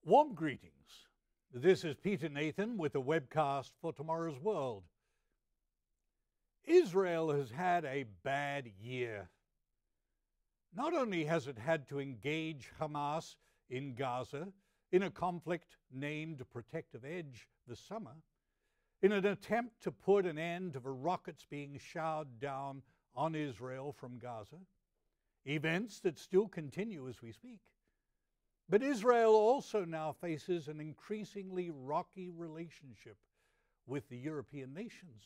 Warm greetings. This is Peter Nathan with the Webcast for Tomorrow's World. Israel has had a bad year. Not only has it had to engage Hamas in Gaza in a conflict named Protective Edge this summer, in an attempt to put an end to the rockets being showered down on Israel from Gaza, events that still continue as we speak. But Israel also now faces an increasingly rocky relationship with the European nations.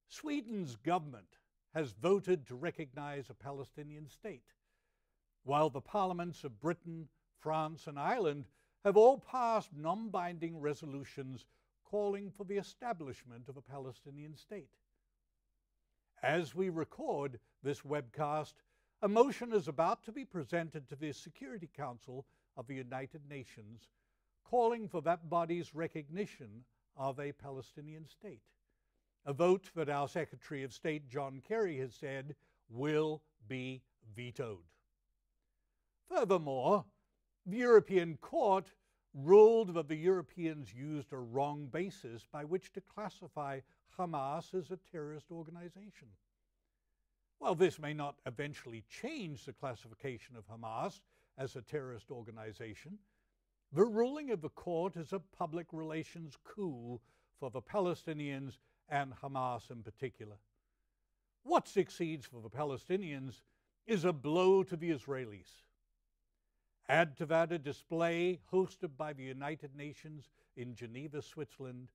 Sweden's government has voted to recognize a Palestinian state, while the parliaments of Britain, France, and Ireland have all passed non-binding resolutions calling for the establishment of a Palestinian state. As we record this webcast, a motion is about to be presented to the Security Council of the United Nations, calling for that body's recognition of a Palestinian state. A vote that our Secretary of State, John Kerry, has said will be vetoed. Furthermore, the European Court ruled that the Europeans used a wrong basis by which to classify Hamas as a terrorist organization. While this may not eventually change the classification of Hamas as a terrorist organization, the ruling of the court is a public relations coup for the Palestinians and Hamas in particular. What succeeds for the Palestinians is a blow to the Israelis. Add to that a display hosted by the United Nations in Geneva, Switzerland,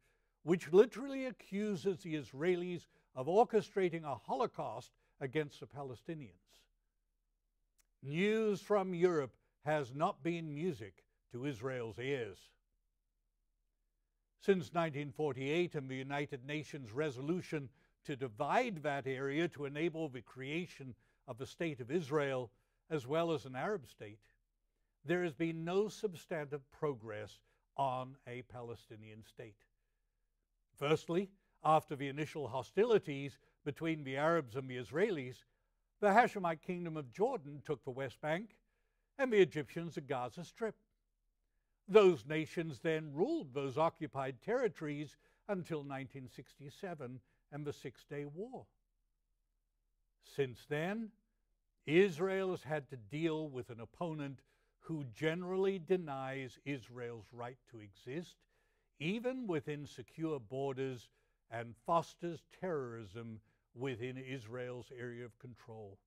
which literally accuses the Israelis of orchestrating a Holocaust against the Palestinians. News from Europe has not been music to Israel's ears. Since 1948 and the United Nations resolution to divide that area to enable the creation of the State of Israel as well as an Arab state, there has been no substantive progress on a Palestinian state. Firstly, after the initial hostilities between the Arabs and the Israelis, the Hashemite Kingdom of Jordan took the West Bank and the Egyptians the Gaza Strip. Those nations then ruled those occupied territories until 1967 and the Six-Day War. Since then, Israel has had to deal with an opponent who generally denies Israel's right to exist, even within secure borders, and fosters terrorism within Israel's area of control.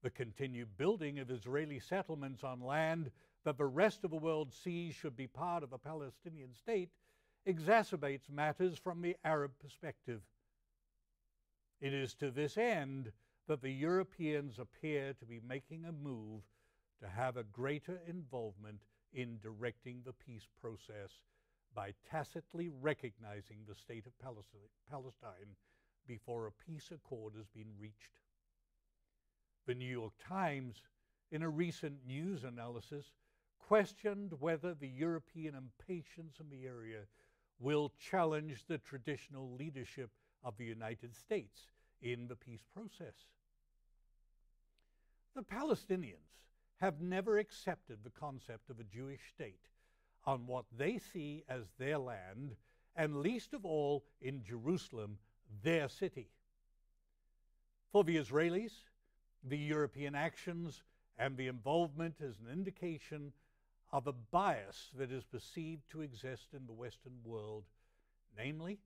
The continued building of Israeli settlements on land that the rest of the world sees should be part of a Palestinian state exacerbates matters from the Arab perspective. It is to this end that the Europeans appear to be making a move to have a greater involvement in directing the peace process by tacitly recognizing the state of Palestine before a peace accord has been reached. The New York Times, in a recent news analysis, questioned whether the European impatience in the area will challenge the traditional leadership of the United States in the peace process. The Palestinians have never accepted the concept of a Jewish state on what they see as their land, and least of all in Jerusalem, their city. For the Israelis, the European actions and the involvement is an indication of a bias that is perceived to exist in the Western world, namely,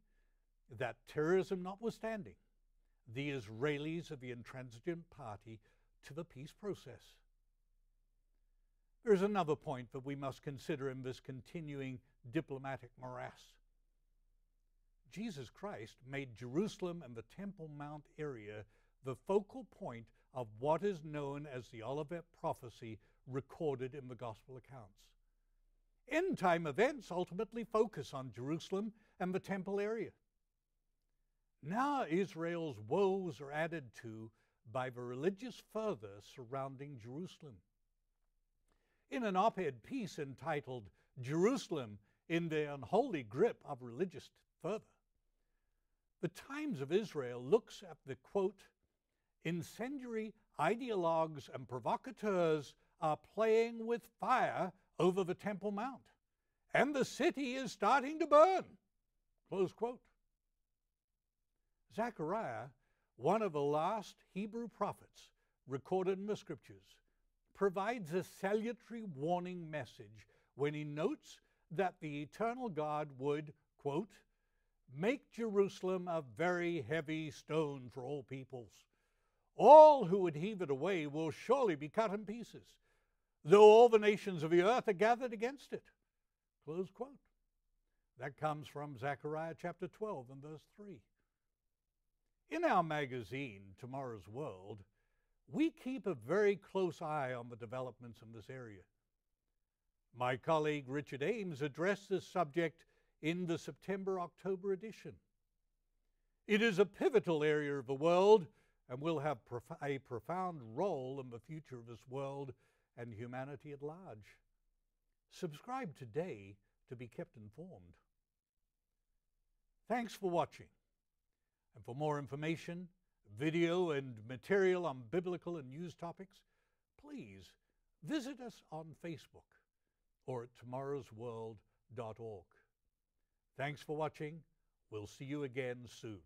that terrorism notwithstanding, the Israelis are the intransigent party to the peace process. There is another point that we must consider in this continuing diplomatic morass. Jesus Christ made Jerusalem and the Temple Mount area the focal point of what is known as the Olivet prophecy recorded in the Gospel accounts. End-time events ultimately focus on Jerusalem and the temple area. Now Israel's woes are added to by the religious fervor surrounding Jerusalem. In an op-ed piece entitled "Jerusalem in the Unholy Grip of Religious Fervor," the Times of Israel looks at the, quote, incendiary ideologues and provocateurs are playing with fire over the Temple Mount, and the city is starting to burn. Close quote. Zechariah, one of the last Hebrew prophets recorded in the Scriptures, provides a salutary warning message when he notes that the eternal God would, quote, make Jerusalem a very heavy stone for all peoples. All who would heave it away will surely be cut in pieces, though all the nations of the earth are gathered against it. Close quote. That comes from Zechariah chapter 12 and verse 3. In our magazine, Tomorrow's World, we keep a very close eye on the developments in this area. My colleague Richard Ames addressed this subject in the September-October edition. It is a pivotal area of the world and will have a profound role in the future of this world and humanity at large. Subscribe today to be kept informed. Thanks for watching. And for more information, video and material on biblical and news topics, please visit us on Facebook or at tomorrowsworld.org. Thanks for watching. We'll see you again soon.